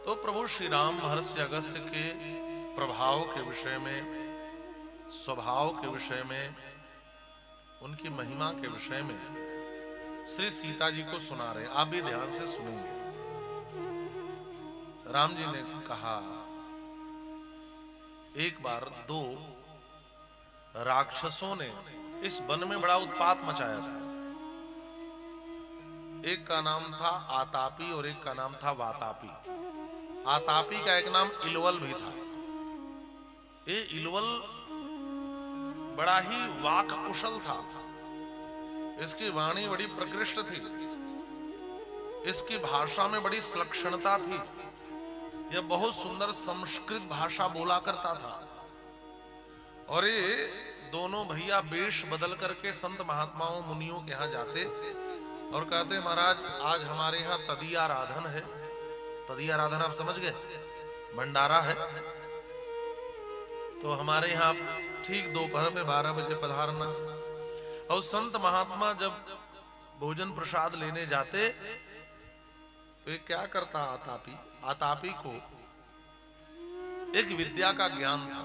तो प्रभु श्री राम महर्षि अगस्त्य के प्रभाव के विषय में, स्वभाव के विषय में, उनकी महिमा के विषय में श्री सीता जी को सुना रहे। आप भी ध्यान से सुनेंगे। राम जी ने कहा, एक बार दो राक्षसों ने इस वन में बड़ा उत्पात मचाया था। एक का नाम था आतापी और एक का नाम था वातापी। आतापी का एक नाम इलवल भी था। ये इलवल बड़ा ही वाक कुशल था। इसकी वाणी बड़ी प्रकृष्ट थी, इसकी भाषा में बड़ी सलक्षणता थी। यह बहुत सुंदर संस्कृत भाषा बोला करता था। और ये दोनों भैया वेश बदल करके संत महात्माओं मुनियों के यहाँ जाते और कहते, महाराज आज हमारे यहाँ तदीयाराधन है। तदीयाराधन आप समझ गए, भंडारा है। तो हमारे यहाँ ठीक दोपहर में 12 बजे पधारना। और संत महात्मा जब भोजन प्रसाद लेने जाते तो ये क्या करता, आतापी को एक विद्या का ज्ञान था।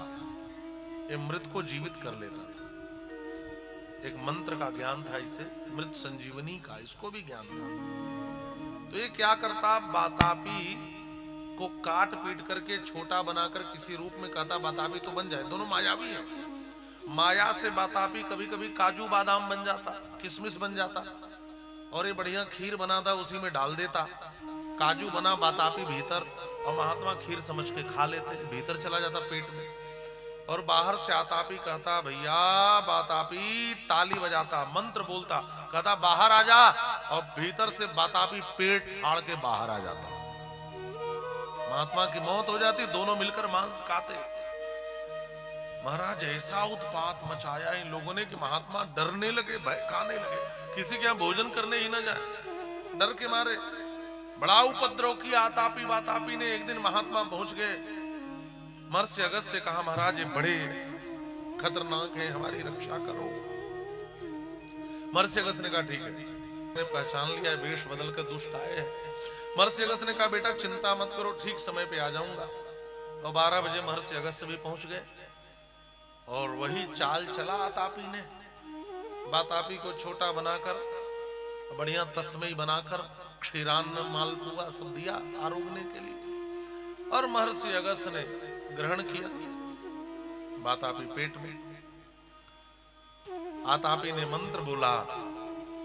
ये मृत को जीवित कर लेता था। एक मंत्र का ज्ञान था इसे, मृत संजीवनी का, इसको भी ज्ञान था। तो ये क्या करता, वातापी को काट पीट करके छोटा बनाकर किसी रूप में कहता वातापी तो बन जाए। दोनों मायावी हैं। माया से वातापी कभी कभी काजू बादाम बन जाता, किशमिश बन जाता। और ये बढ़िया खीर बनाता, उसी में डाल देता। काजू बना, वातापी भीतर, और महात्मा खीर समझ के खा लेते, भीतर चला जाता पेट में। और बाहर से आतापी कहता, भैया वातापी ताली बजाता, मंत्र बोलता, कहता बाहर आ जा। और भीतर से वातापी पेट फाड़ के बाहर आ जाता। महात्मा की मौत हो जाती, दोनों मिलकर मांस खाते। महाराज ऐसा उत्पात मचाया इन लोगों ने कि महात्मा डरने लगे, भय खाने लगे। किसी के यहाँ भोजन करने ही ना जाए, डर के मारे। बड़ा उपद्रव किया आतापी वातापी ने। एक दिन महात्मा पहुंच गए, महर्षि अगस्त्य से कहा, महाराज ये बड़े खतरनाक है, हमारी रक्षा करो। महर्षि अगस्त्य ने कहा ठीक है, मैंने पहचान लिया, वेश बदल कर दुष्ट आए हैं। महर्षि अगस्त्य ने कहा बेटा चिंता मत करो, ठीक समय पे आ जाऊंगा। और 12 बजे महर्षि अगस्त्य भी पहुंच गए। और वही चाल चला आतापी ने। वातापी को छोटा बनाकर, बढ़िया तस्मई बनाकर, क्षीरान्न मालपुआ सब दिया आरोगने के लिए। और महर्षि अगस्त्य ने ग्रहण किया। वातापी पेट में। आतापी ने मंत्र बोला।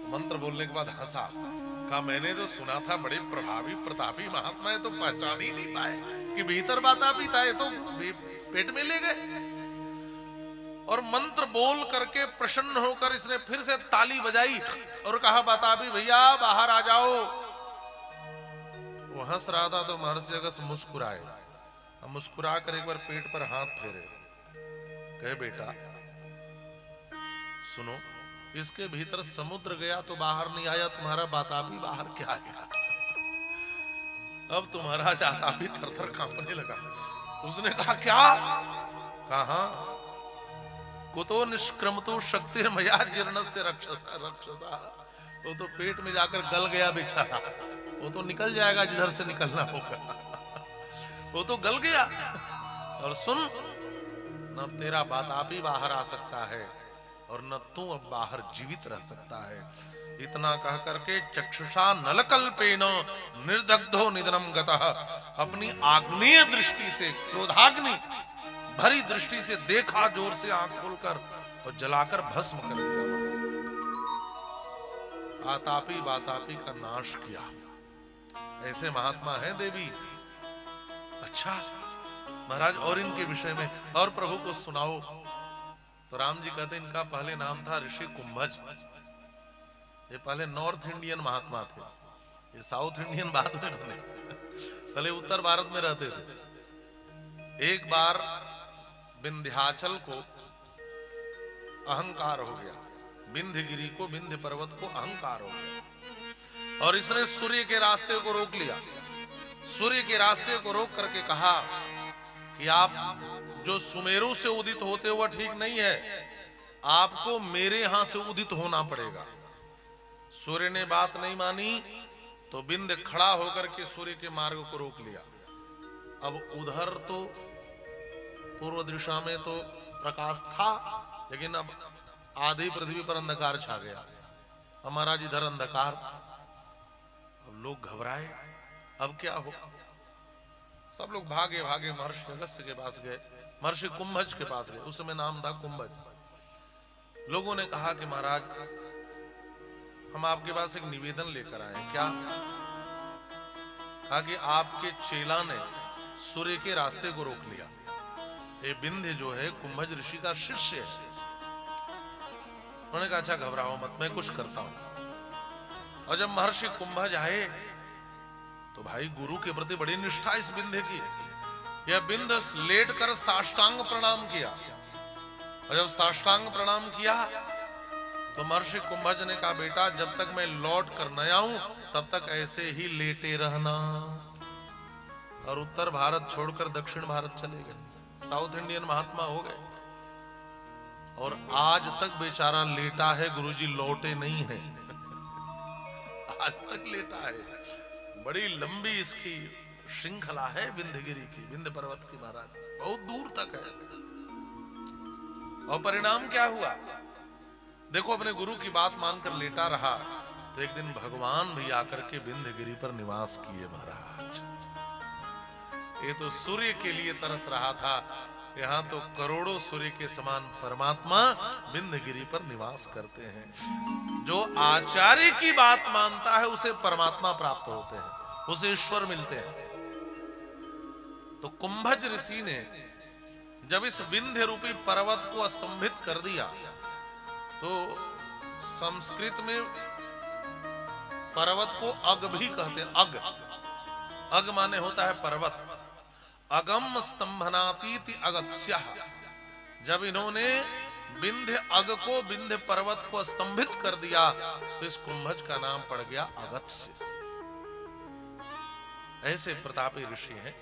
मंत्र बोलने के बाद हंसा, कहा मैंने तो सुना था बड़े प्रभावी प्रतापी महात्मा है, तो पहचान ही नहीं पाए कि भीतर वातापी था। ये तो पेट में ले गए। और मंत्र बोल करके प्रसन्न होकर इसने फिर से ताली बजाई और कहा वातापी भैया बाहर आ जाओ। वो हंस रहा था तो महर्षि अगस्त्य मुस्कुराए। मुस्कुरा कर एक बार पेट पर हाथ फेरे, कहे बेटा सुनो, इसके भीतर समुद्र गया तो बाहर नहीं आया, तुम्हारा वातापी बाहर क्या गया। अब तुम्हारा आतापी थर-थर कांपने लगा। उसने कहा क्या? कहा कुतो निष्क्रमतो शक्तिर्मया जीर्णस्य रक्षसा। वो तो पेट में जाकर गल गया बेचारा, वो तो निकल जाएगा जिधर से निकलना होगा, वो तो गल गया। और सुन, न तेरा वातापी बाहर आ सकता है और न तू अब बाहर जीवित रह सकता है। इतना कह करके चक्षुषा नलकल्पेन निर्दग्धो निधनम गतः, अपनी आग्नेय दृष्टि से, क्रोधाग्नि भरी दृष्टि से देखा, जोर से आंख खोलकर, और जलाकर भस्म कर दिया। आतापी वातापी का नाश किया। ऐसे महात्मा है देवी। अच्छा महाराज और इनके विषय में और प्रभु को सुनाओ। तो राम जी कहते इनका पहले नाम था ऋषि कुंभज। ये पहले नॉर्थ इंडियन महात्मा थे, ये साउथ इंडियन बाद में बने। पहले उत्तर भारत में रहते थे। एक बार विंध्याचल को अहंकार हो गया, विंध्यगिरी को, विंध्य पर्वत को अहंकार हो गया। और इसने सूर्य के रास्ते को रोक लिया। सूर्य के रास्ते को रोक करके कहा कि आप जो सुमेरु से उदित होते हुआ ठीक नहीं है, आपको मेरे यहां से उदित होना पड़ेगा। सूर्य ने बात नहीं मानी तो बिंद खड़ा होकर के सूर्य के मार्ग को रोक लिया। अब उधर तो पूर्व दिशा में तो प्रकाश था, लेकिन अब आधी पृथ्वी पर अंधकार छा गया। हमारा जिधर अंधकार, अब लोग घबराए, अब क्या हो। सब लोग भागे भागे महर्षि अगस्त्य के पास गए, महर्षि कुंभज के पास गए। उस समय नाम था कुंभज। लोगों ने कहा कि महाराज, हम आपके पास एक निवेदन लेकर आए। क्या? कहा कि आपके चेला ने सूर्य के रास्ते को रोक लिया। ये विंध्य जो है कुंभज ऋषि का शिष्य है। उन्होंने कहा अच्छा घबराओ मत, मैं कुछ करता हूं। और जब महर्षि कुंभज आए तो भाई गुरु के प्रति बड़ी निष्ठा इस विंध्य की। यह विंध्य लेट कर साष्टांग प्रणाम किया, और जब साष्टांग प्रणाम किया तो महर्षि कुंभज ने कहा बेटा, जब तक मैं लौट कर न आऊं तब तक ऐसे ही लेटे रहना। और उत्तर भारत छोड़कर दक्षिण भारत चले गए, साउथ इंडियन महात्मा हो गए। और आज तक बेचारा लेटा है, गुरुजी लौटे नहीं है। आज तक लेटा है। बड़ी लंबी इसकी श्रृंखला है विंध्यगिरी की, विंध्य पर्वत की महाराज, बहुत दूर तक है। और परिणाम क्या हुआ देखो, अपने गुरु की बात मानकर लेटा रहा तो एक दिन भगवान भी आकर के विंध्यगिरी पर निवास किए महाराज। ये तो सूर्य के लिए तरस रहा था, यहाँ तो करोड़ों सूर्य के समान परमात्मा विंध्यगिरी पर निवास करते हैं। जो आचार्य की बात मानता है उसे परमात्मा प्राप्त होते हैं, उसे ईश्वर मिलते हैं। तो कुंभज ऋषि ने जब इस विंध्य रूपी पर्वत को स्तंभित कर दिया तो संस्कृत में पर्वत को अग भी कहते हैं। अग, अग माने होता है पर्वत। अगम स्तंभनातीति अगत्स्यः। जब इन्होंने विंध्य अग को, विंध्य पर्वत को स्तंभित कर दिया तो इस कुंभज का नाम पड़ गया अगत्स्य। ऐसे प्रतापी ऋषि हैं।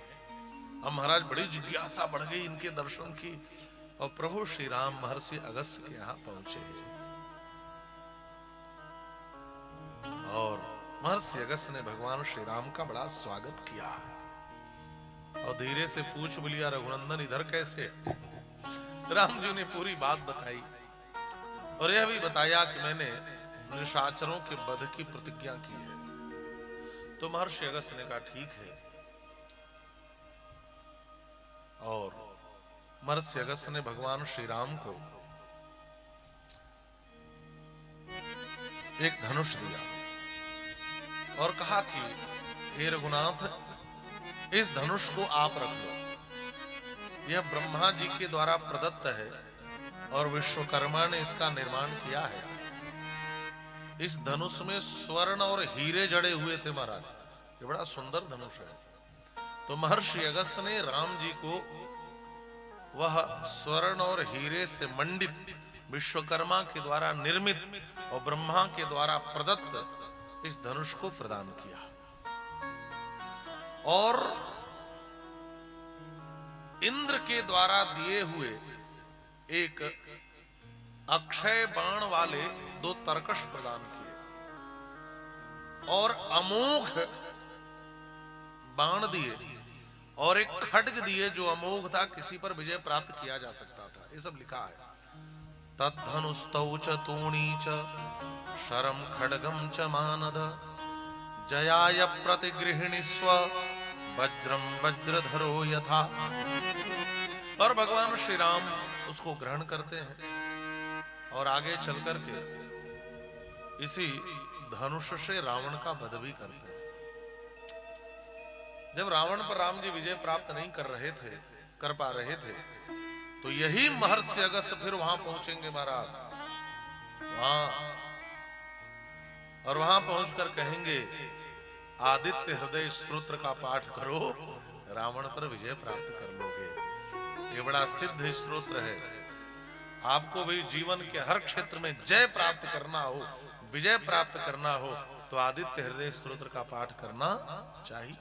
अब महाराज बड़ी जिज्ञासा बढ़ गई इनके दर्शन की, और प्रभु श्री राम महर्षि अगस्त्य के यहां पहुंचे। और महर्षि अगस्त्य ने भगवान श्री राम का बड़ा स्वागत किया और धीरे से पूछ लिया, रघुनंदन इधर कैसे? राम जी ने पूरी बात बताई और यह भी बताया कि मैंने निशाचरों के वध की प्रतिज्ञा की है। तो महर्षि अगस्त्य ने कहा ठीक है। और महर्षि अगस्त्य ने भगवान श्री राम को एक धनुष दिया और कहा कि हे रघुनाथ, इस धनुष को आप रख लो। यह ब्रह्मा जी के द्वारा प्रदत्त है और विश्वकर्मा ने इसका निर्माण किया है। इस धनुष में स्वर्ण और हीरे जड़े हुए थे महाराज, ये बड़ा सुंदर धनुष है। तो महर्षि अगस्त्य ने राम जी को वह स्वर्ण और हीरे से मंडित, विश्वकर्मा के द्वारा निर्मित और ब्रह्मा के द्वारा प्रदत्त इस धनुष को प्रदान किया। और इंद्र के द्वारा दिए हुए एक अक्षय बाण वाले 2 तरकश प्रदान किए और अमोघ बाण दिए और एक खड्ग दिए जो अमोघ था, किसी पर विजय प्राप्त किया जा सकता था। ये सब लिखा है। तद्धनुस्तौ च तूणी च शरम खड्गम च मानद जयाय प्रतिगृहिणी स्व वज्रम वज्रधरो यथा। और भगवान श्री राम उसको ग्रहण करते हैं और आगे चल करके इसी धनुष से रावण का वध भी करते हैं। जब रावण पर राम जी विजय प्राप्त नहीं कर पा रहे थे तो यही महर्षि अगस्त्य फिर वहां पहुंचेंगे महाराज, वहां, और वहां पहुंचकर कहेंगे आदित्य हृदय स्तोत्र का पाठ करो, रावण पर विजय प्राप्त कर लोगे। ये बड़ा सिद्ध स्तोत्र है। आपको भी जीवन के हर क्षेत्र में जय प्राप्त करना हो, विजय प्राप्त करना हो तो आदित्य हृदय स्तोत्र का पाठ करना चाहिए।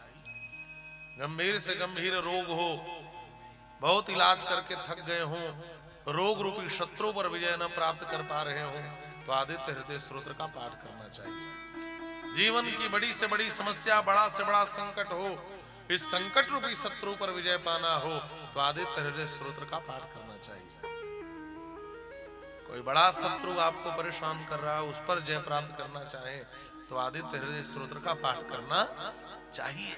गंभीर से गंभीर रोग हो, बहुत इलाज करके थक गए हो, रोग रूपी शत्रु पर विजय न प्राप्त कर पा रहे हो तो आदित्य हृदय स्तोत्र का पाठ करना चाहिए। जीवन की बड़ी से बड़ी समस्या, बड़ा से बड़ा संकट हो, इस संकट रूपी शत्रु पर विजय पाना हो तो आदित्य हृदय स्तोत्र का पाठ करना चाहिए। कोई बड़ा शत्रु आपको परेशान कर रहा है, उस पर जय प्राप्त करना चाहे तो आदित्य हृदय स्तोत्र का पाठ करना चाहिए।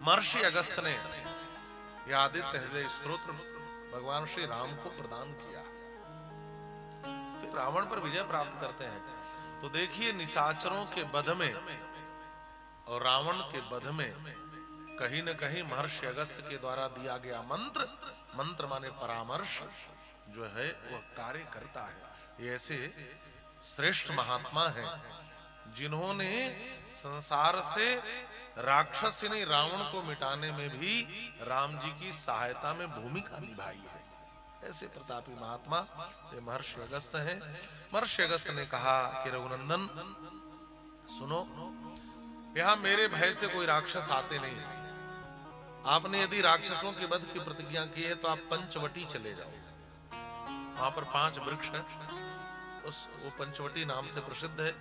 महर्षि अगस्त्य ने यह आदित्य हृदय स्तोत्र भगवान श्री राम को प्रदान किया, फिर रावण पर विजय प्राप्त करते हैं। तो देखिए, निशाचरों के वध में और रावण के वध में कहीं न कहीं महर्षि अगस्त्य के द्वारा दिया गया मंत्र, मंत्र माने परामर्श, जो है वह कार्य करता है। ये ऐसे श्रेष्ठ महात्मा हैं जिन्होंने संसार से राक्षस यानी रावण को मिटाने में भी राम जी की सहायता में भूमिका निभाई है। ऐसे प्रतापी महात्मा ये महर्षि अगस्त्य हैं। महर्षि अगस्त्य ने कहा कि रघुनंदन सुनो, यहां मेरे भय से कोई राक्षस आते नहीं। आपने यदि राक्षसों के वध की प्रतिज्ञा की है तो आप पंचवटी चले जाओ, वहां पर 5 वृक्ष है, वो पंचवटी नाम से प्रसिद्ध है।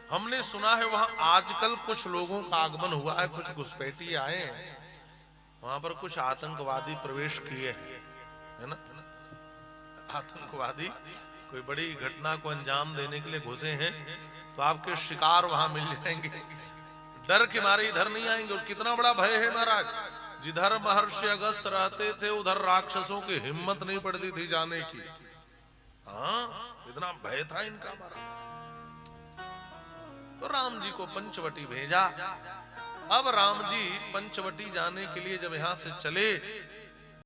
हमने सुना है वहां आजकल कुछ लोगों का आगमन हुआ है, कुछ घुसपैठी आए हैं, वहां पर कुछ आतंकवादी प्रवेश किए हैं, है ना। आतंकवादी कोई बड़ी घटना को अंजाम देने के लिए घुसे हैं, तो आपके शिकार वहां मिल जाएंगे। डर के मारे इधर नहीं आएंगे। और कितना बड़ा भय है महाराज, जिधर महर्षि अगस्त्य रहते थे उधर राक्षसों की हिम्मत नहीं पड़ती थी जाने की। हाँ, इतना भय था इनका महाराज। तो राम जी को पंचवटी भेजा। अब राम जी पंचवटी जाने के लिए जब यहां से चले